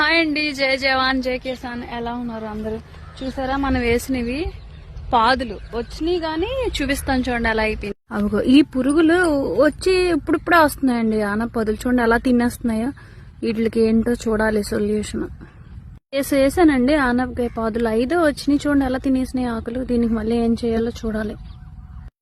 Hi అండి, జై జవాన్ జై కిసాన్. ఎలా ఉన్నారు అందరూ? చూసారా మనం వేసినవి పాదులు వచ్చినాయి కానీ చూపిస్తాను చూడండి ఎలా అయిపోయింది. అవిగో ఈ పురుగులు వచ్చి ఇప్పుడిప్పుడే వస్తున్నాయండి. ఆనపదులు చూడండి ఎలా తినేస్తున్నాయో. వీటికి ఏంటో చూడాలి సొల్యూషన్. వేసానండి ఆనపకాయ పాదులు 5 వచ్చినాయి. చూడండి ఎలా తినేసినాయి ఆకులు. దీనికి మళ్ళీ ఏం చేయాలో చూడాలి.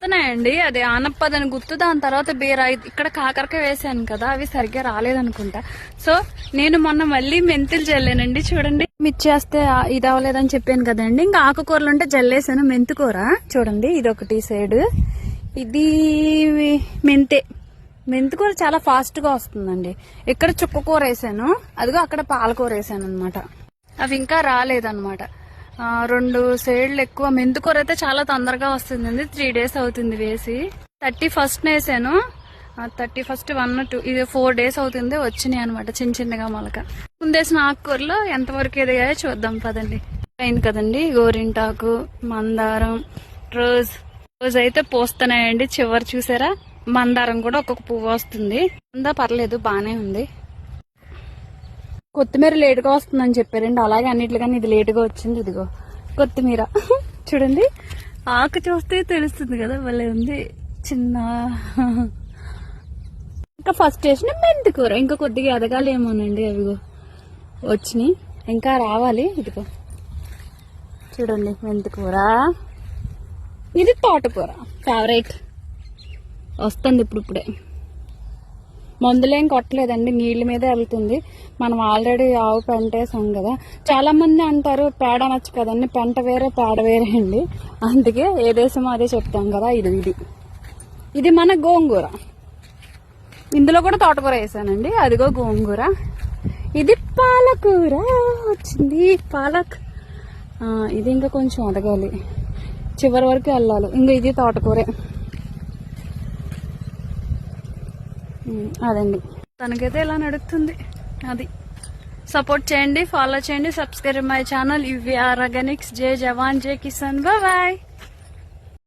వస్తున్నాయండి, అది ఆనపదని గుర్తు. దాని తర్వాత బీర. ఇక్కడ కాకరకాయ వేసాను కదా, అవి సరిగ్గా రాలేదనుకుంటా. సో నేను మొన్న మళ్ళీ మెంతులు జల్లానండి. చూడండి మిర్చేస్తే ఇది అవ్వలేదని చెప్పాను కదండి. ఇంకా ఆకుకూరలు ఉంటే జల్లేసాను. మెంతుకూర చూడండి, ఇది ఒకటి సైడ్. ఇది మెంతుకూర చాలా ఫాస్ట్ గా వస్తుందండి. ఇక్కడ చుక్కకూర వేసాను, అదిగో అక్కడ పాలకూర వేసాను అనమాట. అవి ఇంకా రాలేదన్నమాట. 2 సైడ్లు ఎక్కువ. మెంతుకూర అయితే చాలా తొందరగా వస్తుందండి. 3 days అవుతుంది వేసి. 31st వేసాను. 31st 1 2 ఇది 4 days అవుతుంది. వచ్చినాయి అనమాట చిన్న చిన్నగా మొలక. ముందేసిన ఆకుకూరలో ఎంతవరకు ఎదిగాయో చూద్దాం పదండి. అయింది కదండి. గోరింటాకు, మందారం, రోజ్ అయితే పోస్తున్నాయండి. చివరి చూసారా, మందారం కూడా ఒక్కొక్క పువ్వు వస్తుంది. ఉందా పర్లేదు, బానే ఉంది. కొత్తిమీర లేటుగా వస్తుందని చెప్పారండి. అలాగే అన్నిట్లుగానే ఇది లేటుగా వచ్చింది. ఇదిగో కొత్తిమీర చూడండి, ఆకు చూస్తే తెలుస్తుంది కదా, భలే ఉంది చిన్న. ఇంకా ఫస్ట్ వేసిన మెంతికూర ఇంకా కొద్దిగా ఎదగాలేమోనండి. అవిగో వచ్చినాయి, ఇంకా రావాలి. ఇదిగో చూడండి మెంతికూర. ఇది తోటకూర ఫేవరెట్, వస్తుంది ఇప్పుడిప్పుడే. మందులేం కొట్టలేదండి, నీళ్ళ మీదే వెళ్తుంది. మనం ఆల్రెడీ ఆవు పెంట వేసాం కదా. చాలా మంది అంటారు పేడ నచ్చు కదండి, పెంట వేరే పేడ వేరే అండి. అందుకే ఏ దేశమో అదే చెప్తాం కదా. ఇది మన గోంగూర. ఇందులో కూడా తోటకూర వేసానండి. అదిగో గోంగూర. ఇది పాలకూర వచ్చింది, పాలక్. ఇది ఇంకా కొంచెం ఎదగాలి, చివరి వరకు వెళ్ళాలి. ఇంకా ఇది తోటకూరే. అదండి, తనకైతే ఇలా నడుస్తుంది. అది సపోర్ట్ చేయండి, ఫాలో చేయండి, subscribe my channel UV Organics. జై జవాన్ జై కిసాన్. బాయ్.